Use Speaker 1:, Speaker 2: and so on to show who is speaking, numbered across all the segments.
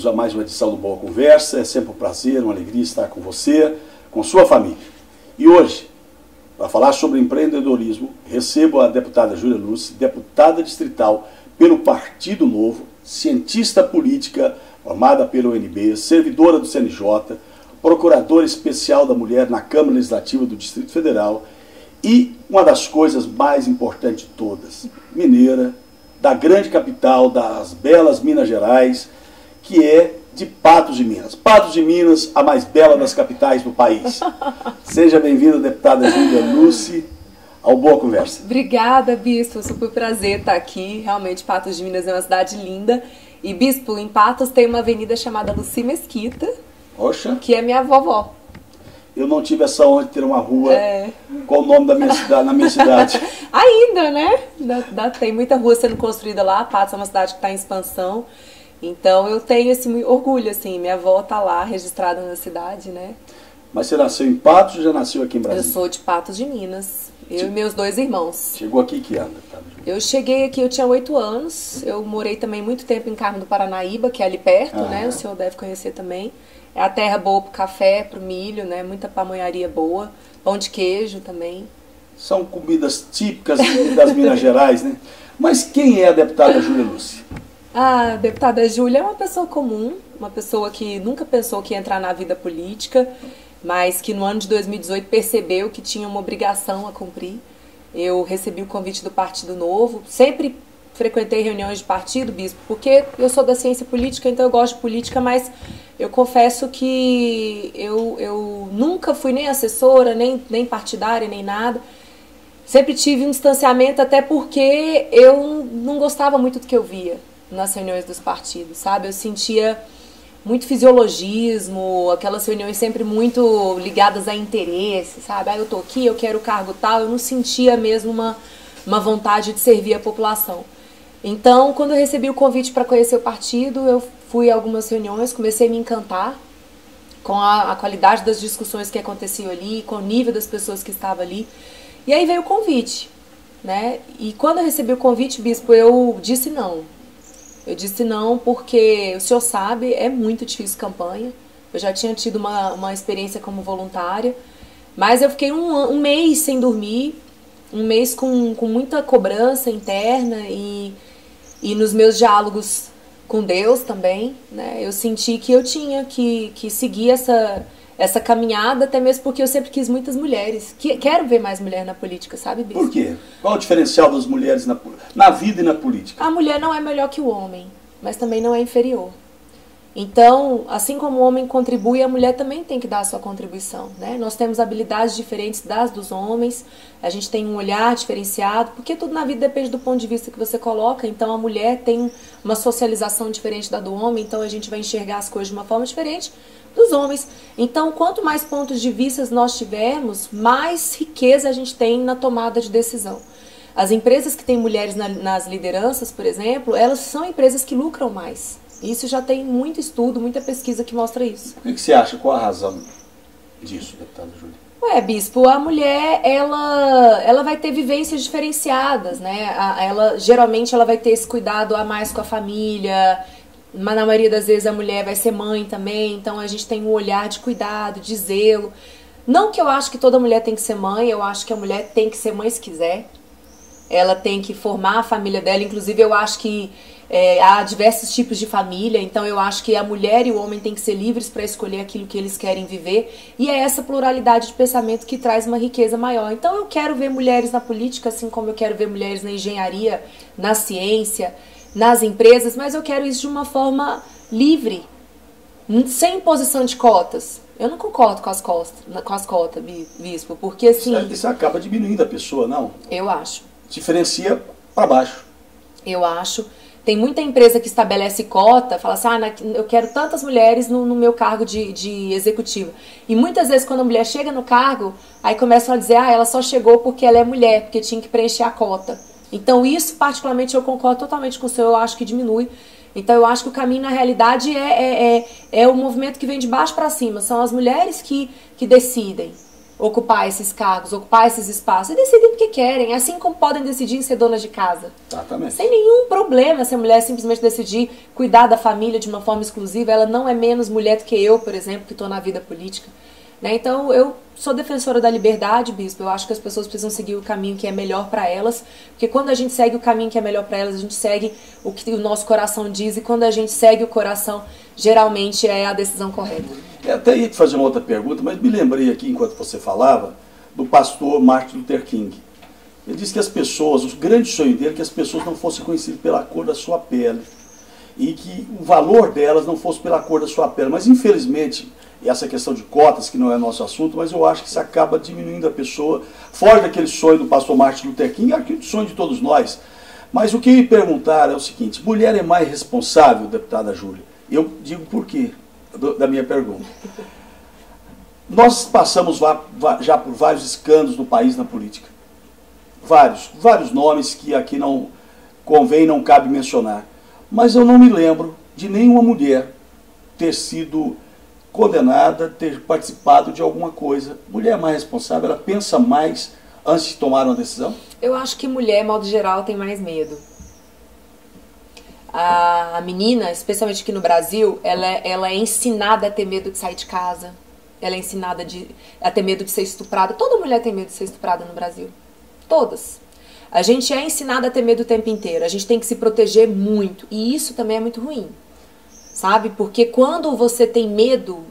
Speaker 1: bem-vindos a mais uma edição do Boa Conversa. É sempre um prazer, uma alegria estar com você, com sua família. E hoje, para falar sobre empreendedorismo, recebo a deputada Júlia Lúcia, deputada distrital pelo Partido Novo, cientista política formada pelo UNB, servidora do CNJ, procuradora especial da mulher na Câmara Legislativa do Distrito Federal e uma das coisas mais importantes de todas, mineira, da grande capital, das belas Minas Gerais, que é de Patos de Minas. Patos de Minas, a mais bela das capitais do país. Seja bem-vinda, deputada Júlia Lúcia, ao Boa Conversa.
Speaker 2: Obrigada, Bispo. Super prazer estar aqui. Realmente, Patos de Minas é uma cidade linda. E, Bispo, em Patos tem uma avenida chamada Lucy Mesquita,
Speaker 1: Oxa.
Speaker 2: Que é minha vovó.
Speaker 1: Eu não tive essa honra de ter uma rua com o nome da minha cidade, na minha cidade.
Speaker 2: Ainda, né? Tem muita rua sendo construída lá. Patos é uma cidade que está em expansão. Então eu tenho esse orgulho, assim. Minha avó está lá, registrada na cidade, né?
Speaker 1: Mas você nasceu em Patos ou já nasceu aqui em Brasília?
Speaker 2: Eu sou de Patos de Minas. Eu e meus 2 irmãos.
Speaker 1: Chegou aqui que ano?
Speaker 2: Eu cheguei aqui, eu tinha 8 anos. Eu morei também muito tempo em Carmo do Paranaíba, que é ali perto, né? O senhor deve conhecer também. É a terra boa pro café, pro milho, né? Muita pamonharia boa. Pão de queijo também.
Speaker 1: São comidas típicas das Minas Gerais, né? Mas quem é a deputada Júlia Lúcia?
Speaker 2: A deputada Júlia é uma pessoa comum, uma pessoa que nunca pensou que ia entrar na vida política, mas que no ano de 2018 percebeu que tinha uma obrigação a cumprir. Eu recebi o convite do Partido Novo, sempre frequentei reuniões de partido, Bispo, porque eu sou da ciência política, então eu gosto de política, mas eu confesso que eu nunca fui nem assessora, nem partidária, nem nada. Sempre tive um distanciamento, até porque eu não gostava muito do que eu via nas reuniões dos partidos, sabe? Eu sentia muito fisiologismo, aquelas reuniões sempre muito ligadas a interesse, sabe? Ah, eu tô aqui, eu quero o cargo tal, eu não sentia mesmo uma vontade de servir a população. Então, quando eu recebi o convite para conhecer o partido, eu fui a algumas reuniões, comecei a me encantar com a qualidade das discussões que aconteciam ali, com o nível das pessoas que estavam ali. E aí veio o convite, né? E quando eu recebi o convite, Bispo, eu disse não. Eu disse não porque, o senhor sabe, é muito difícil campanha. Eu já tinha tido uma experiência como voluntária, mas eu fiquei um mês sem dormir, um mês com muita cobrança interna e nos meus diálogos com Deus também, né? Eu senti que eu tinha que seguir essa caminhada, até mesmo porque eu sempre quis muitas mulheres. Quero ver mais mulher na política, sabe, Bispo?
Speaker 1: Por quê? Qual o diferencial das mulheres na vida e na política?
Speaker 2: A mulher não é melhor que o homem, mas também não é inferior. Então, assim como o homem contribui, a mulher também tem que dar a sua contribuição, né? Nós temos habilidades diferentes das dos homens, a gente tem um olhar diferenciado, porque tudo na vida depende do ponto de vista que você coloca. Então, a mulher tem uma socialização diferente da do homem, então a gente vai enxergar as coisas de uma forma diferente dos homens. Então, quanto mais pontos de vista nós tivermos, mais riqueza a gente tem na tomada de decisão. As empresas que têm mulheres nas lideranças, por exemplo, elas são empresas que lucram mais. Isso já tem muito estudo, muita pesquisa que mostra isso.
Speaker 1: O que você acha? Qual a razão disso, deputada Júlia?
Speaker 2: Bispo, a mulher, ela vai ter vivências diferenciadas, né? Geralmente ela vai ter esse cuidado a mais com a família, mas na maioria das vezes a mulher vai ser mãe também, então a gente tem um olhar de cuidado, de zelo. Não que eu acho que toda mulher tem que ser mãe, eu acho que a mulher tem que ser mãe se quiser. Ela tem que formar a família dela, inclusive eu acho que há diversos tipos de família, então eu acho que a mulher e o homem têm que ser livres para escolher aquilo que eles querem viver, e é essa pluralidade de pensamento que traz uma riqueza maior. Então eu quero ver mulheres na política, assim como eu quero ver mulheres na engenharia, na ciência, nas empresas, mas eu quero isso de uma forma livre, sem imposição de cotas. Eu não concordo com as cotas, Bispo, porque assim...
Speaker 1: Isso acaba diminuindo a pessoa, não?
Speaker 2: Eu acho.
Speaker 1: Diferencia para baixo.
Speaker 2: Eu acho. Tem muita empresa que estabelece cota, fala assim, eu quero tantas mulheres no meu cargo de executiva. E muitas vezes quando a mulher chega no cargo, aí começam a dizer, ela só chegou porque ela é mulher, porque tinha que preencher a cota. Então isso, particularmente, eu concordo totalmente com o senhor, eu acho que diminui. Então eu acho que o caminho, na realidade, é o movimento que vem de baixo para cima. São as mulheres que decidem. ocupar esses cargos, ocupar esses espaços e decidir o que querem, assim como podem decidir em ser donas de casa.
Speaker 1: Exatamente.
Speaker 2: Sem nenhum problema se a mulher simplesmente decidir cuidar da família de uma forma exclusiva. Ela não é menos mulher do que eu, por exemplo, que estou na vida política. Né? Então, eu sou defensora da liberdade, bispo. Eu acho que as pessoas precisam seguir o caminho que é melhor para elas, porque quando a gente segue o caminho que é melhor para elas, a gente segue o que o nosso coração diz, e quando a gente segue o coração, geralmente é a decisão correta.
Speaker 1: Eu até ia te fazer uma outra pergunta, mas me lembrei aqui, enquanto você falava, do pastor Martin Luther King. Ele disse que as pessoas, o grande sonho dele é que as pessoas não fossem conhecidas pela cor da sua pele, e que o valor delas não fosse pela cor da sua pele. Mas, infelizmente, essa questão de cotas, que não é nosso assunto, mas eu acho que isso acaba diminuindo a pessoa, fora daquele sonho do pastor Martin Luther King, aquele sonho de todos nós. Mas o que eu ia perguntar é o seguinte: mulher é mais responsável, deputada Júlia? Eu digo por quê da minha pergunta. Nós passamos já por vários escândalos no país na política. Vários nomes que aqui não convém, não cabe mencionar. Mas eu não me lembro de nenhuma mulher ter sido condenada, ter participado de alguma coisa. Mulher mais responsável, ela pensa mais antes de tomar uma decisão?
Speaker 2: Eu acho que mulher, de modo geral, tem mais medo. A menina, especialmente aqui no Brasil, ela é ensinada a ter medo de sair de casa. Ela é ensinada a ter medo de ser estuprada. Toda mulher tem medo de ser estuprada no Brasil. Todas. A gente é ensinada a ter medo o tempo inteiro. A gente tem que se proteger muito. E isso também é muito ruim. Sabe? Porque quando você tem medo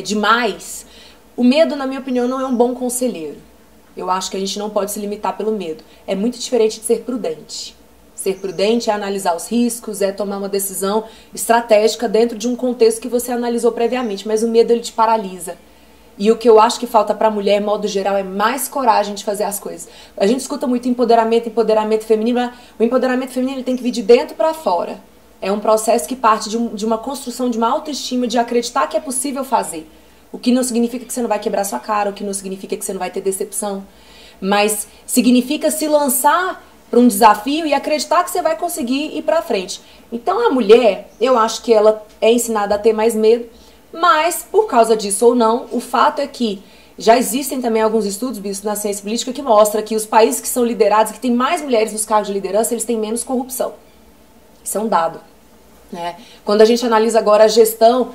Speaker 2: demais, o medo, na minha opinião, não é um bom conselheiro. Eu acho que a gente não pode se limitar pelo medo. É muito diferente de ser prudente. Ser prudente é analisar os riscos, é tomar uma decisão estratégica dentro de um contexto que você analisou previamente. Mas o medo, ele te paralisa. E o que eu acho que falta para a mulher, de modo geral, é mais coragem de fazer as coisas. A gente escuta muito empoderamento feminino. O empoderamento feminino, ele tem que vir de dentro para fora. É um processo que parte de uma construção de uma autoestima, de acreditar que é possível fazer. O que não significa que você não vai quebrar sua cara, o que não significa que você não vai ter decepção. Mas significa se lançar para um desafio e acreditar que você vai conseguir ir para frente. Então a mulher, eu acho que ela é ensinada a ter mais medo, mas por causa disso ou não, o fato é que já existem também alguns estudos, bispo, na ciência política que mostram que os países que são liderados, que têm mais mulheres nos cargos de liderança, eles têm menos corrupção. Isso é um dado. Né? Quando a gente analisa agora a gestão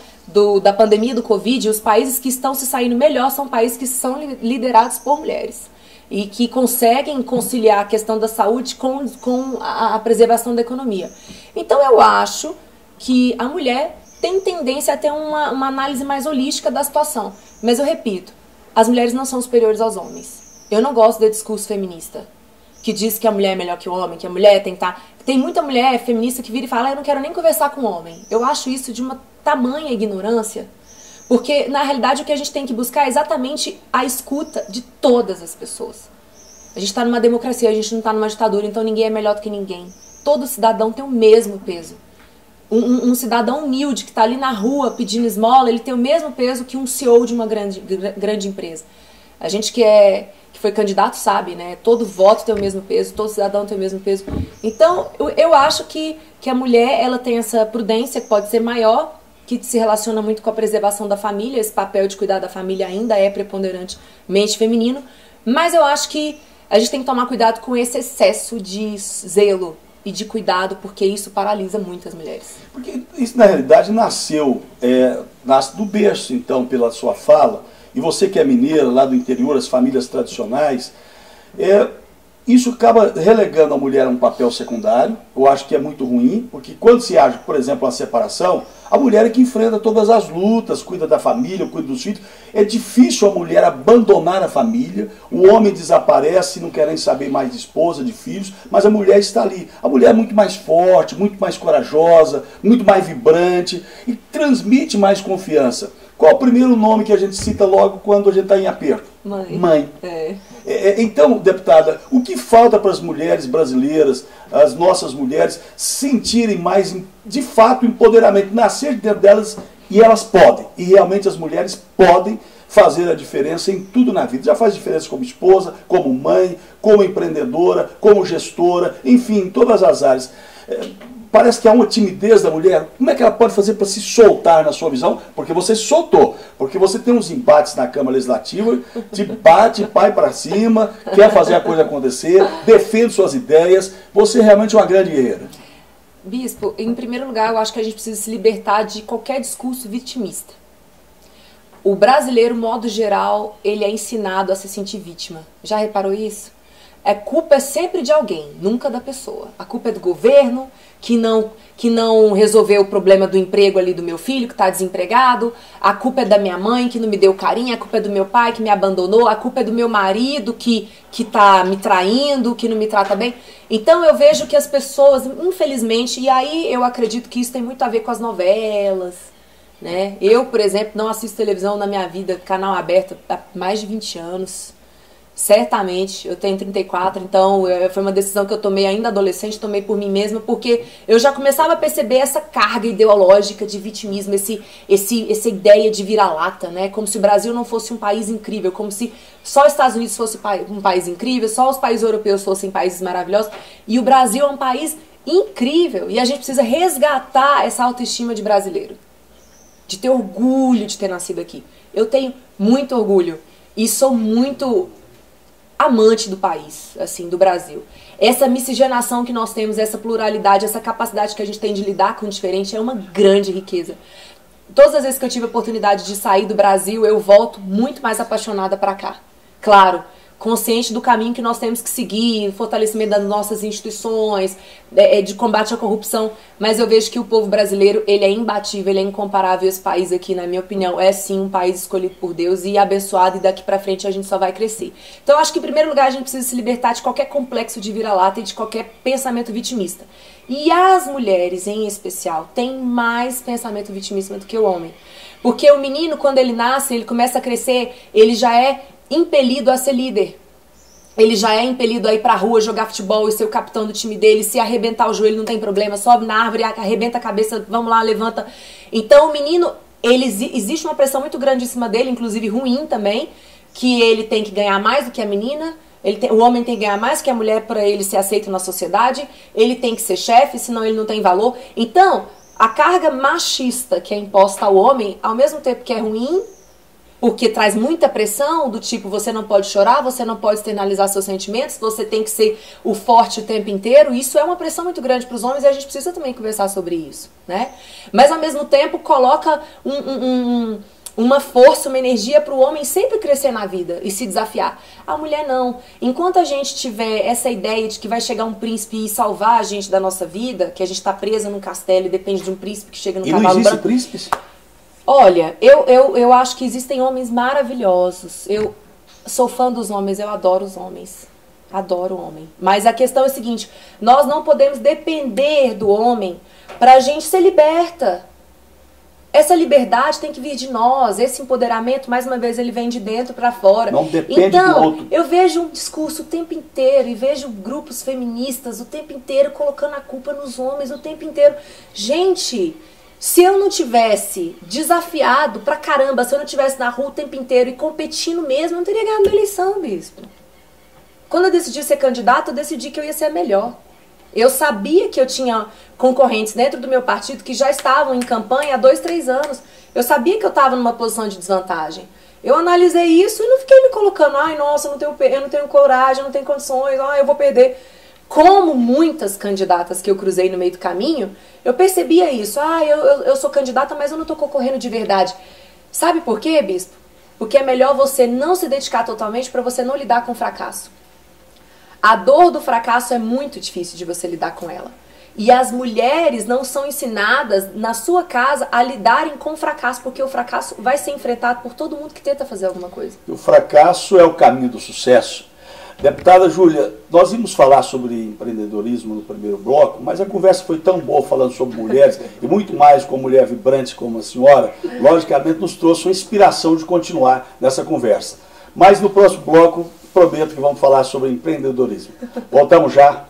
Speaker 2: da pandemia do Covid, os países que estão se saindo melhor são países que são liderados por mulheres e que conseguem conciliar a questão da saúde com a preservação da economia. Então eu acho que a mulher tem tendência a ter uma análise mais holística da situação. Mas eu repito, as mulheres não são superiores aos homens. Eu não gosto do discurso feminista, que diz que a mulher é melhor que o homem, que a mulher tem que estar... Tem muita mulher feminista que vira e fala: eu não quero nem conversar com o homem. Eu acho isso de uma tamanha ignorância, porque na realidade o que a gente tem que buscar é exatamente a escuta de todas as pessoas. A gente está numa democracia, a gente não está numa ditadura, então ninguém é melhor do que ninguém. Todo cidadão tem o mesmo peso. Um cidadão humilde que está ali na rua pedindo esmola, ele tem o mesmo peso que um CEO de uma grande empresa. A gente que foi candidato sabe, né? Todo voto tem o mesmo peso, todo cidadão tem o mesmo peso. Então, eu acho que a mulher, ela tem essa prudência que pode ser maior, que se relaciona muito com a preservação da família. Esse papel de cuidar da família ainda é preponderantemente feminino. Mas eu acho que a gente tem que tomar cuidado com esse excesso de zelo e de cuidado, porque isso paralisa muitas mulheres. Porque
Speaker 1: isso, na realidade, nasce do berço, então, pela sua fala. E você que é mineira, lá do interior, as famílias tradicionais, isso acaba relegando a mulher a um papel secundário. Eu acho que é muito ruim, porque quando se age, por exemplo, uma separação, a mulher é que enfrenta todas as lutas, cuida da família, cuida dos filhos. É difícil a mulher abandonar a família, o homem desaparece, não quer nem saber mais de esposa, de filhos, mas a mulher está ali. A mulher é muito mais forte, muito mais corajosa, muito mais vibrante e transmite mais confiança. Qual o primeiro nome que a gente cita logo quando a gente está em aperto? Mãe. Então, deputada, o que falta para as mulheres brasileiras, as nossas mulheres, sentirem mais, de fato, empoderamento, nascer dentro delas, e elas podem, e realmente as mulheres podem fazer a diferença em tudo na vida. Já faz diferença como esposa, como mãe, como empreendedora, como gestora, enfim, em todas as áreas. parece que há uma timidez da mulher. Como é que ela pode fazer para se soltar na sua visão? Porque você se soltou. Porque você tem uns embates na Câmara Legislativa, te bate, pai para cima, quer fazer a coisa acontecer, defende suas ideias. Você é realmente uma grande guerreira.
Speaker 2: Bispo, em primeiro lugar, eu acho que a gente precisa se libertar de qualquer discurso vitimista. O brasileiro, modo geral, ele é ensinado a se sentir vítima. Já reparou isso? A culpa é sempre de alguém, nunca da pessoa. A culpa é do governo, que não resolveu o problema do emprego ali do meu filho, que está desempregado. A culpa é da minha mãe, que não me deu carinho. A culpa é do meu pai, que me abandonou. A culpa é do meu marido, que está me traindo, que não me trata bem. Então eu vejo que as pessoas, infelizmente, e aí eu acredito que isso tem muito a ver com as novelas, né? Eu, por exemplo, não assisto televisão na minha vida, canal aberto, há mais de 20 anos. Certamente, eu tenho 34, então foi uma decisão que eu tomei ainda adolescente, tomei por mim mesma, porque eu já começava a perceber essa carga ideológica de vitimismo, essa ideia de vira-lata, né? Como se o Brasil não fosse um país incrível, como se só os Estados Unidos fosse um país incrível, só os países europeus fossem países maravilhosos, e o Brasil é um país incrível, e a gente precisa resgatar essa autoestima de brasileiro, de ter orgulho de ter nascido aqui. Eu tenho muito orgulho e sou muito amante do país, assim, do Brasil. Essa miscigenação que nós temos, essa pluralidade, essa capacidade que a gente tem de lidar com o diferente é uma grande riqueza. Todas as vezes que eu tive a oportunidade de sair do Brasil, eu volto muito mais apaixonada para cá. Claro, consciente do caminho que nós temos que seguir, fortalecimento das nossas instituições, de combate à corrupção, mas eu vejo que o povo brasileiro, ele é imbatível, ele é incomparável. Esse país aqui, na minha opinião, é sim um país escolhido por Deus e abençoado, e daqui pra frente a gente só vai crescer. Então eu acho que em primeiro lugar a gente precisa se libertar de qualquer complexo de vira-lata e de qualquer pensamento vitimista. E as mulheres, em especial, têm mais pensamento vitimista do que o homem. Porque o menino, quando ele nasce, ele começa a crescer, ele já é impelido a ser líder. Ele já é impelido a ir pra rua, jogar futebol e ser o capitão do time dele. Se arrebentar o joelho não tem problema, sobe na árvore, arrebenta a cabeça, vamos lá, levanta. Então o menino, existe uma pressão muito grande em cima dele, inclusive ruim também, que ele tem que ganhar mais do que a menina, o homem tem que ganhar mais que a mulher para ele ser aceito na sociedade, ele tem que ser chefe, senão ele não tem valor. Então, a carga machista que é imposta ao homem, ao mesmo tempo que é ruim, porque traz muita pressão, do tipo, você não pode chorar, você não pode externalizar seus sentimentos, você tem que ser o forte o tempo inteiro. Isso é uma pressão muito grande para os homens e a gente precisa também conversar sobre isso, né? Mas ao mesmo tempo coloca uma força, uma energia para o homem sempre crescer na vida e se desafiar. A mulher não. Enquanto a gente tiver essa ideia de que vai chegar um príncipe e salvar a gente da nossa vida, que a gente está presa num castelo e depende de um príncipe que chega no cavalo branco. E não existe
Speaker 1: príncipes?
Speaker 2: Olha, eu acho que existem homens maravilhosos. Eu sou fã dos homens, eu adoro os homens. Adoro o homem. Mas a questão é a seguinte, nós não podemos depender do homem pra gente ser liberta. Essa liberdade tem que vir de nós. Esse empoderamento, mais uma vez, ele vem de dentro pra fora.
Speaker 1: Não depende do outro.
Speaker 2: Eu vejo um discurso o tempo inteiro e vejo grupos feministas o tempo inteiro colocando a culpa nos homens o tempo inteiro. Gente, se eu não tivesse desafiado pra caramba, se eu não tivesse na rua o tempo inteiro e competindo mesmo, eu não teria ganhado a eleição, bispo. Quando eu decidi ser candidata, eu decidi que eu ia ser a melhor. Eu sabia que eu tinha concorrentes dentro do meu partido que já estavam em campanha há 2, 3 anos. Eu sabia que eu estava numa posição de desvantagem. Eu analisei isso e não fiquei me colocando, ai, nossa, eu não tenho coragem, eu não tenho condições, ai, eu vou perder. Como muitas candidatas que eu cruzei no meio do caminho, eu percebia isso. Eu sou candidata, mas eu não estou concorrendo de verdade. Sabe por quê, bispo? Porque é melhor você não se dedicar totalmente para você não lidar com o fracasso. A dor do fracasso é muito difícil de você lidar com ela. E as mulheres não são ensinadas na sua casa a lidarem com o fracasso, porque o fracasso vai ser enfrentado por todo mundo que tenta fazer alguma coisa.
Speaker 1: O fracasso é o caminho do sucesso. Deputada Júlia, nós íamos falar sobre empreendedorismo no primeiro bloco, mas a conversa foi tão boa falando sobre mulheres, e muito mais com mulher vibrante como a senhora, logicamente nos trouxe uma inspiração de continuar nessa conversa. Mas no próximo bloco, prometo que vamos falar sobre empreendedorismo. Voltamos já.